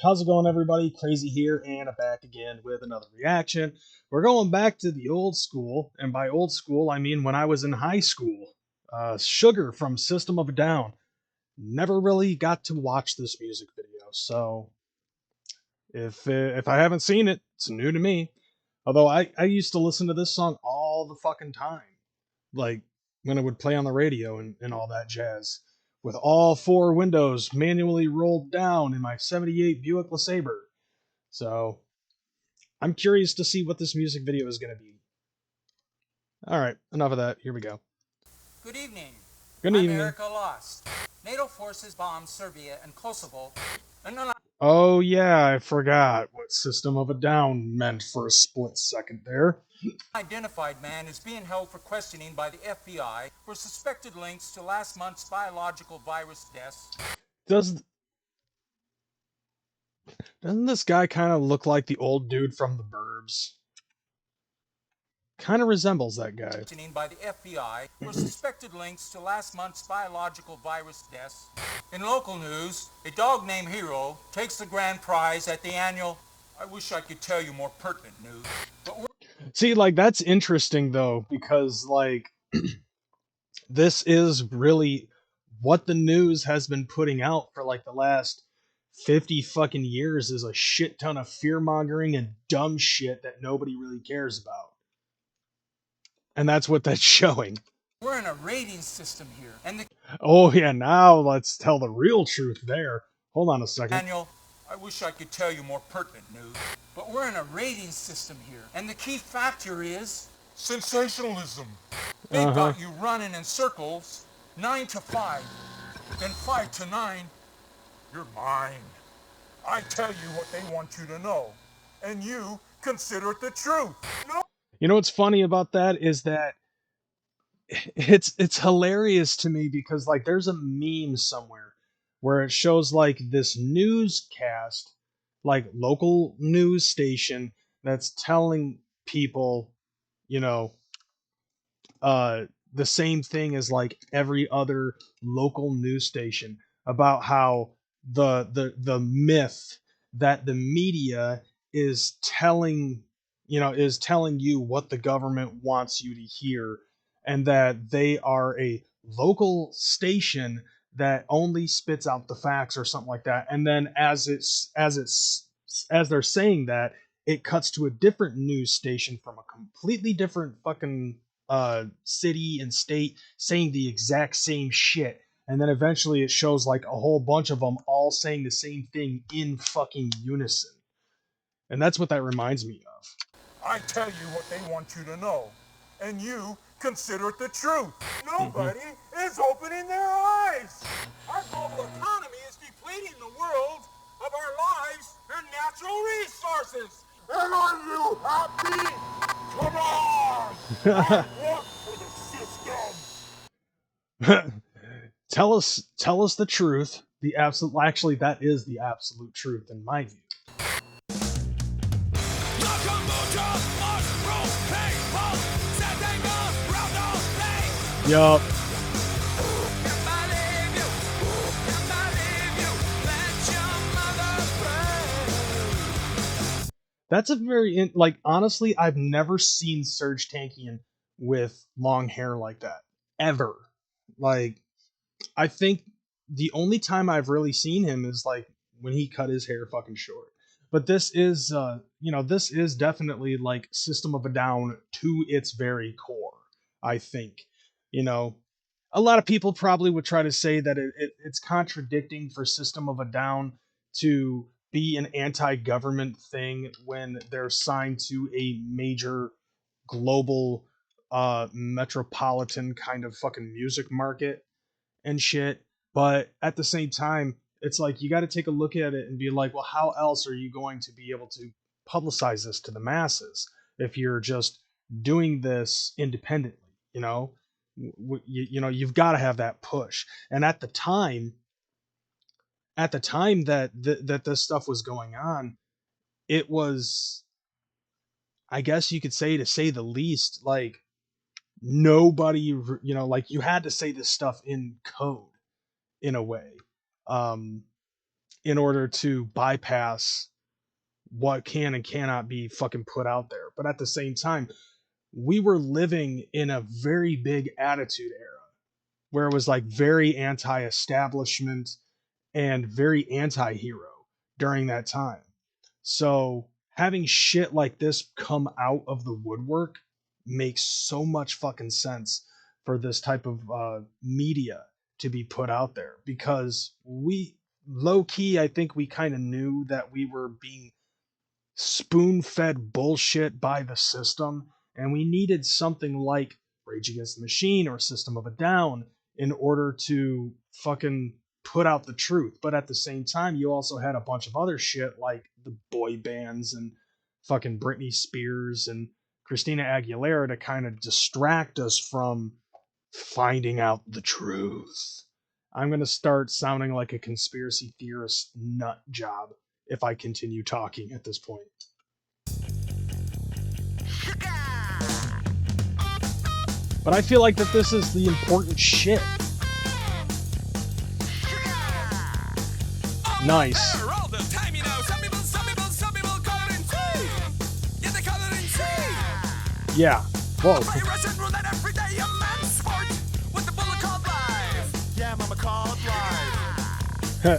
How's it going, everybody? Crazy here, and I'm back again with another reaction. We're going back to the old school, and by old school, I mean when I was in high school. Sugar from System of a Down. Never really got to watch this music video, so if I haven't seen it, it's new to me. Although I used to listen to this song all the fucking time, like when it would play on the radio and all that jazz, with all four windows manually rolled down in my '78 Buick LeSabre. So I'm curious to see what this music video is going to be. All right, enough of that. Here we go. Good evening. Good I'm evening. Erica Lost. NATO forces bombed Serbia and Kosovo. Oh yeah, I forgot what System of a Down meant for a split second there. Identified man is being held for questioning by the FBI for suspected links to last month's biological virus deaths. Doesn't this guy kind of look like the old dude from The Burbs? Kind of resembles that guy. Questioning by the FBI for suspected links to last month's biological virus deaths. In local news, a dog named Hero takes the grand prize at the annual. I wish I could tell you more pertinent news. See, like, that's interesting though, because like this is really what the news has been putting out for like the last 50 fucking years, is a shit ton of fear mongering and dumb shit that nobody really cares about. And that's what that's showing. We're in a rating system here, and the Oh yeah, now let's tell the real truth there. Hold on a second. Daniel, I wish I could tell you more pertinent news, but we're in a rating system here, and the key factor is sensationalism. They've got you running in circles, 9 to 5, then 5 to 9. You're mine. I tell you what they want you to know, and you consider it the truth. No. You know what's funny about that is that it's hilarious to me, because like there's a meme somewhere where it shows like this newscast, like local news station, that's telling people, you know, the same thing as like every other local news station, about how the myth that the media is telling, is telling you what the government wants you to hear, and that they are a local station that only spits out the facts or something like that. And then as they're saying that, it cuts to a different news station from a completely different fucking city and state saying the exact same shit. And then eventually it shows like a whole bunch of them all saying the same thing in fucking unison. And that's what that reminds me of. I tell you what they want you to know, and you consider it the truth. Nobody is opening their eyes. Our global economy is depleting the world of our lives and natural resources. And are you happy? Come on! I work for the system. Tell us the truth. The absolute, actually, that is the absolute truth in my view. Yup. That's a very, like, honestly, I've never seen Serj Tankian with long hair like that. Ever. Like, I think the only time I've really seen him is, like, when he cut his hair fucking short. But this is, this is definitely, like, System of a Down to its very core, I think. A lot of people probably would try to say that it's contradicting for System of a Down to be an anti-government thing when they're signed to a major global metropolitan kind of fucking music market and shit. But at the same time, it's like you got to take a look at it and be like, well, how else are you going to be able to publicize this to the masses if you're just doing this independently? You've got to have that push. And at the time that that this stuff was going on, it was, I guess you could say, to say the least, like nobody, like you had to say this stuff in code. in a way, um, in order to bypass what can and cannot be fucking put out there. But at the same time, we were living in a very big attitude era where it was like very anti-establishment and very anti-hero during that time. So having shit like this come out of the woodwork makes so much fucking sense for this type of media to be put out there, because we low key, I think we kind of knew that we were being spoon fed bullshit by the system, and we needed something like Rage Against the Machine or System of a Down in order to fucking put out the truth. But at the same time, you also had a bunch of other shit like the boy bands and fucking Britney Spears and Christina Aguilera to kind of distract us from finding out the truth. I'm going to start sounding like a conspiracy theorist nut job if I continue talking at this point. But I feel like that this is the important shit. Nice. Yeah. Whoa.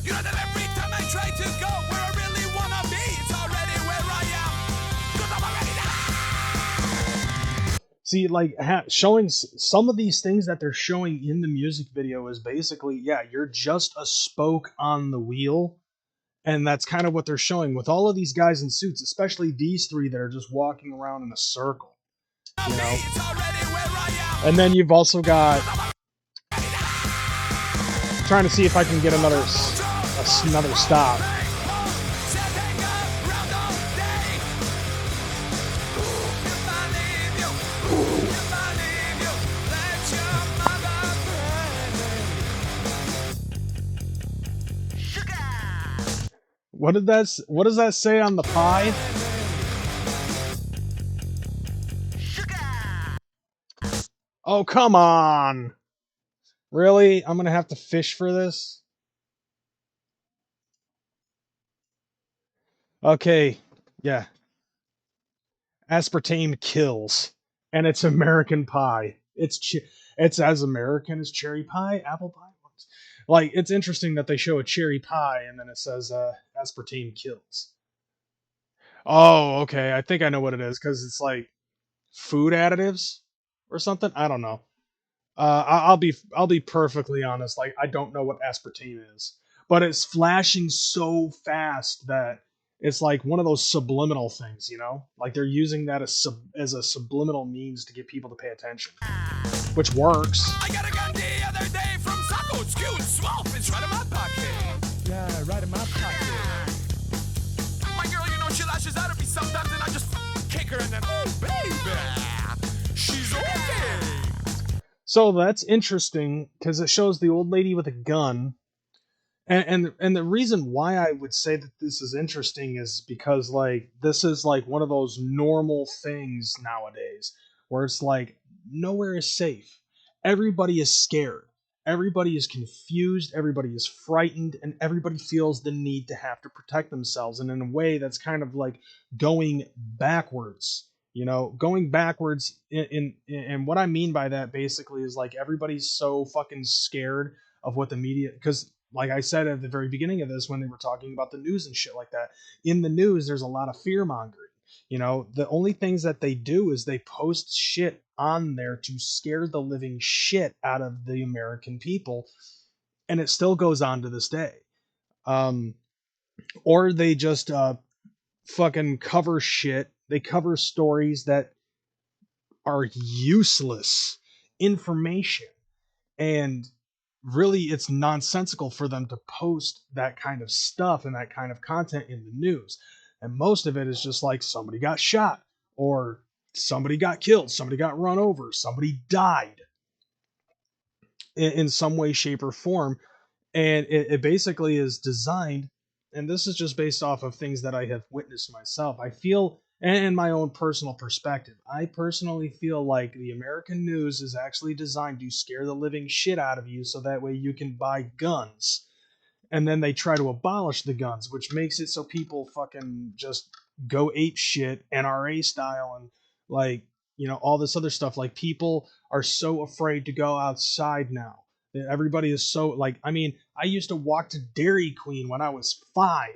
You know that every time I try to go where I really wanna be, it's already where I am, 'cause I'm already there. See, like, showing some of these things that they're showing in the music video is basically, yeah, you're just a spoke on the wheel, and that's kind of what they're showing with all of these guys in suits, especially these three that are just walking around in a circle, you know? And then you've also got, trying to see if I can get another stop. What does that say on the pie? Oh, come on. Really? I'm going to have to fish for this? Okay. Yeah. Aspartame kills. And it's American pie. It's as American as cherry pie, apple pie. Like, it's interesting that they show a cherry pie and then it says aspartame kills. Oh, okay. I think I know what it is, because it's like food additives or something. I don't know. I'll be perfectly honest. Like, I don't know what aspartame is, but it's flashing so fast that it's like one of those subliminal things, you know? Like they're using that as a subliminal means to get people to pay attention, which works. I got a gun the other day from Saco. It's cute, small, it's right in my pocket. Yeah, right in my pocket. My girl, you know, she lashes out at me sometimes, and I just kick her, and then, oh, baby, she's okay. So that's interesting because it shows the old lady with a gun, and the reason why I would say that this is interesting is because like this is like one of those normal things nowadays where it's like nowhere is safe, everybody is scared, everybody is confused, everybody is frightened, and everybody feels the need to have to protect themselves, and in a way that's kind of like going backwards. You know, going backwards in what I mean by that basically is like everybody's so fucking scared of what the media, because like I said at the very beginning of this when they were talking about the news and shit like that, in the news there's a lot of fear mongering. You know, the only things that they do is they post shit on there to scare the living shit out of the American people, and it still goes on to this day. Or they just fucking cover shit. They cover stories that are useless information, and really it's nonsensical for them to post that kind of stuff and that kind of content in the news. And most of it is just like somebody got shot or somebody got killed, somebody got run over, somebody died in some way, shape, or form. And it basically is designed, and this is just based off of things that I have witnessed myself. I feel And my own personal perspective, I personally feel like the American news is actually designed to scare the living shit out of you so that way you can buy guns. And then they try to abolish the guns, which makes it so people fucking just go ape shit NRA style and like, all this other stuff. Like people are so afraid to go outside now. Everybody is so like, I mean, I used to walk to Dairy Queen when I was 5.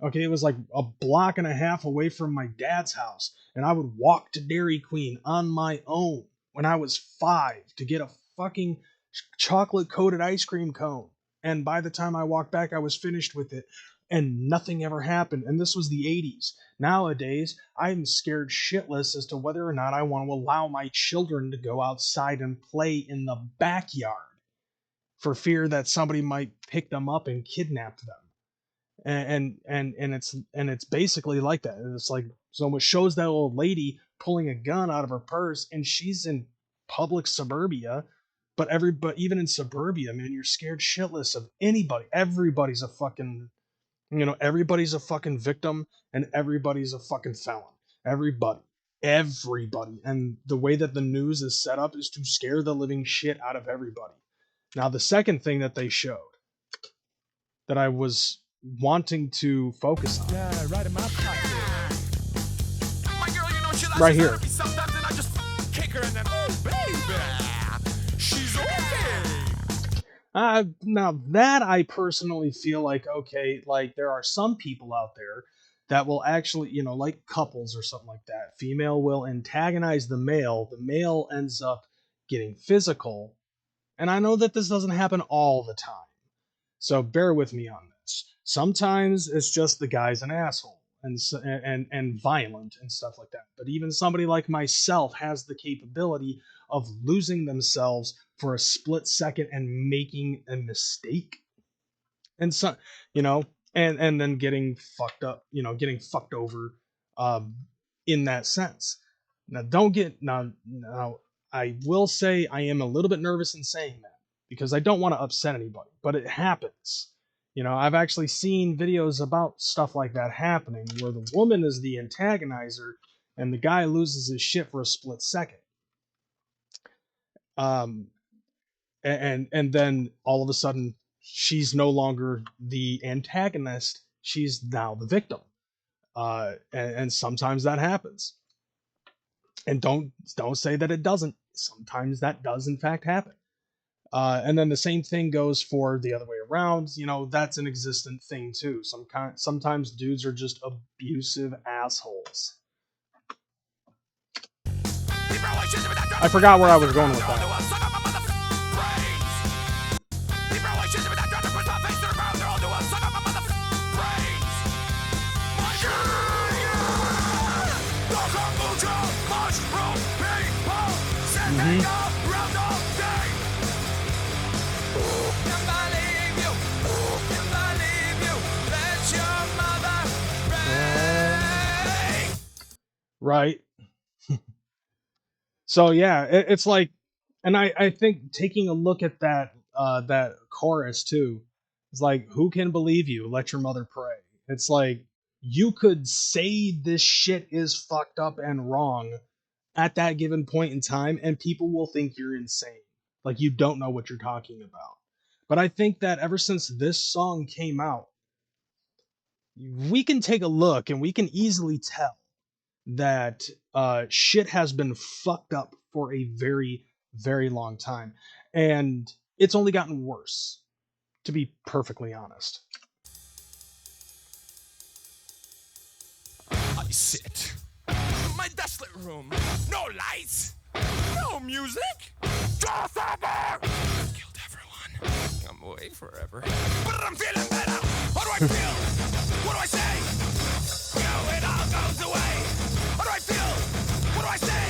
Okay, it was like a block and a half away from my dad's house, and I would walk to Dairy Queen on my own when I was 5 to get a fucking chocolate coated ice cream cone. And by the time I walked back, I was finished with it, and nothing ever happened. And this was the 80s. Nowadays, I'm scared shitless as to whether or not I want to allow my children to go outside and play in the backyard for fear that somebody might pick them up and kidnap them. And it's basically like that. It's like, so it shows that old lady pulling a gun out of her purse, and she's in public suburbia. But even in suburbia, man, you're scared shitless of anybody. Everybody's a fucking, everybody's a fucking victim, and everybody's a fucking felon. Everybody. And the way that the news is set up is to scare the living shit out of everybody. Now, the second thing that they showed that I was wanting to focus on. Yeah, right in my pocket. My girl, she likes right here. Sometimes and I just kick her and then, oh, baby, she's okay. Now that I personally feel like, okay, like there are some people out there that will actually, like couples or something like that. Female will antagonize the male ends up getting physical. And I know that this doesn't happen all the time. So bear with me on this. Sometimes it's just the guy's an asshole and violent and stuff like that. But even somebody like myself has the capability of losing themselves for a split second and making a mistake. And so, and then getting fucked up, getting fucked over in that sense. Now I will say I am a little bit nervous in saying that because I don't want to upset anybody, but it happens. I've actually seen videos about stuff like that happening where the woman is the antagonizer and the guy loses his shit for a split second. And then all of a sudden she's no longer the antagonist, she's now the victim. And sometimes that happens. And don't say that it doesn't. Sometimes that does in fact happen. And then the same thing goes for the other way around. That's an existent thing too. Sometimes dudes are just abusive assholes. I forgot where I was going with that. Right. So yeah, it's like, and I think taking a look at that chorus too, it's like, who can believe you? Let your mother pray. It's like, you could say this shit is fucked up and wrong at that given point in time, and people will think you're insane. Like you don't know what you're talking about. But I think that ever since this song came out, we can take a look and we can easily tell that shit has been fucked up for a very, very long time. And it's only gotten worse, to be perfectly honest. I sit in my desolate room. No lights, no music. Just ever. Killed everyone. I'm away forever. But I'm feeling better. How do I feel? What do I say? It all goes away. How do I feel? What do I say?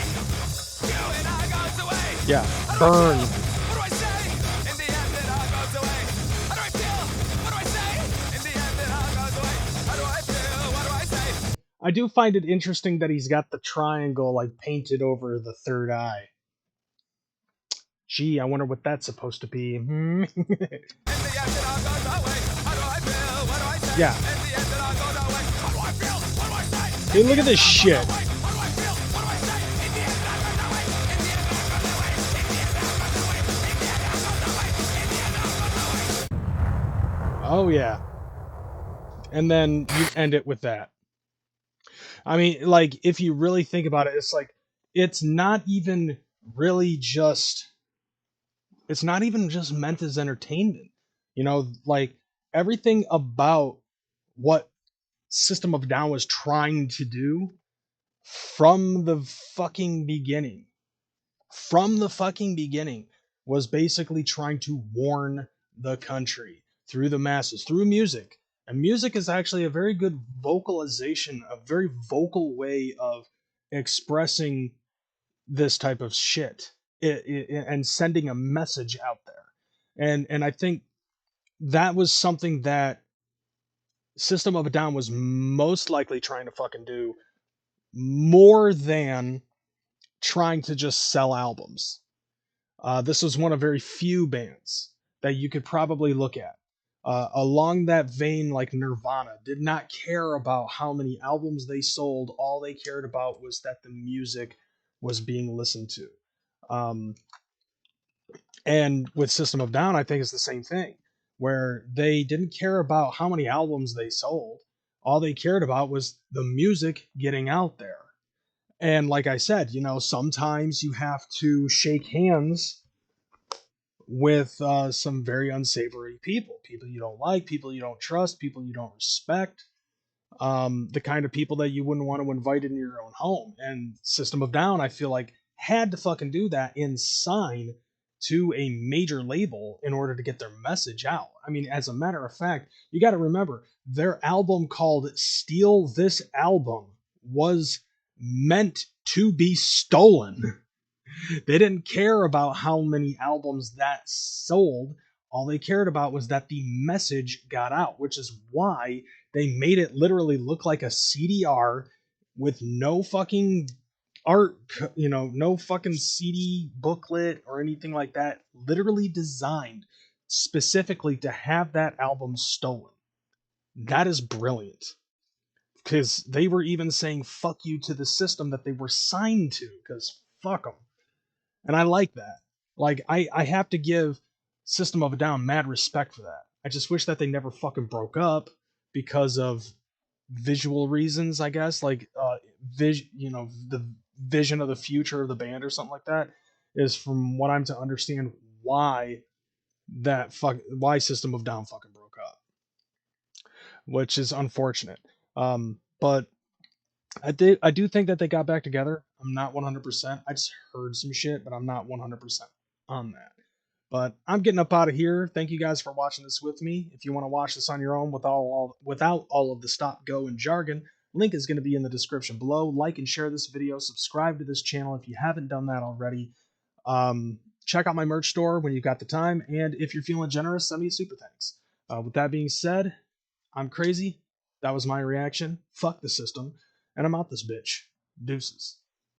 It all goes away. Yeah, burn. What do I say? In the end, it all goes away. How do I feel? What do I say? In the end, it all goes away. How do I feel? What do I say? I do find it interesting that he's got the triangle like painted over the third eye. Gee, I wonder what that's supposed to be. Yeah. Dude, look at this shit. Oh, yeah. And then you end it with that. I mean, like, if you really think about it, it's like, it's not even really just, it's not even just meant as entertainment. You know, like, everything about what System of a Down was trying to do from the fucking beginning, from the fucking beginning, was basically trying to warn the country through the masses, through music. And music is actually a very good vocalization, a very vocal way of expressing this type of shit and sending a message out there. And I think that was something that System of a Down was most likely trying to fucking do more than trying to just sell albums. This was one of very few bands that you could probably look at. Along that vein, like Nirvana, did not care about how many albums they sold. All they cared about was that the music was being listened to. Um, and with System of Down, I think it's the same thing, where they didn't care about how many albums they sold. All they cared about was the music getting out there. And like I said, you know, sometimes you have to shake hands with some very unsavory people you don't like, people you don't trust, people you don't respect, the kind of people that you wouldn't want to invite in your own home. And System of Down, I feel like, had to fucking do that and sign to a major label in order to get their message out. I mean, as a matter of fact, you got to remember their album called Steal This Album was meant to be stolen. They didn't care about how many albums that sold. All they cared about was that the message got out, which is why they made it literally look like a CDR with no fucking art, you know, no fucking CD booklet or anything like that. Literally designed specifically to have that album stolen. That is brilliant. Because they were even saying fuck you to the system that they were signed to, because fuck them. And I like that. Like, I have to give System of a Down mad respect for that. I just wish that they never fucking broke up because of visual reasons, I guess. Like, you know, the vision of the future of the band or something like that is, from what I'm to understand, why why System of Down fucking broke up, which is unfortunate. But I do think that they got back together. I'm not 100%. I just heard some shit, but I'm not 100% on that. But I'm getting up out of here. Thank you guys for watching this with me. If you want to watch this on your own without all of the stop, go, and jargon, link is going to be in the description below. Like and share this video. Subscribe to this channel if you haven't done that already. Check out my merch store when you've got the time. And if you're feeling generous, send me a super thanks. With that being said, I'm crazy. That was my reaction. Fuck the system. And I'm out this bitch. Deuces.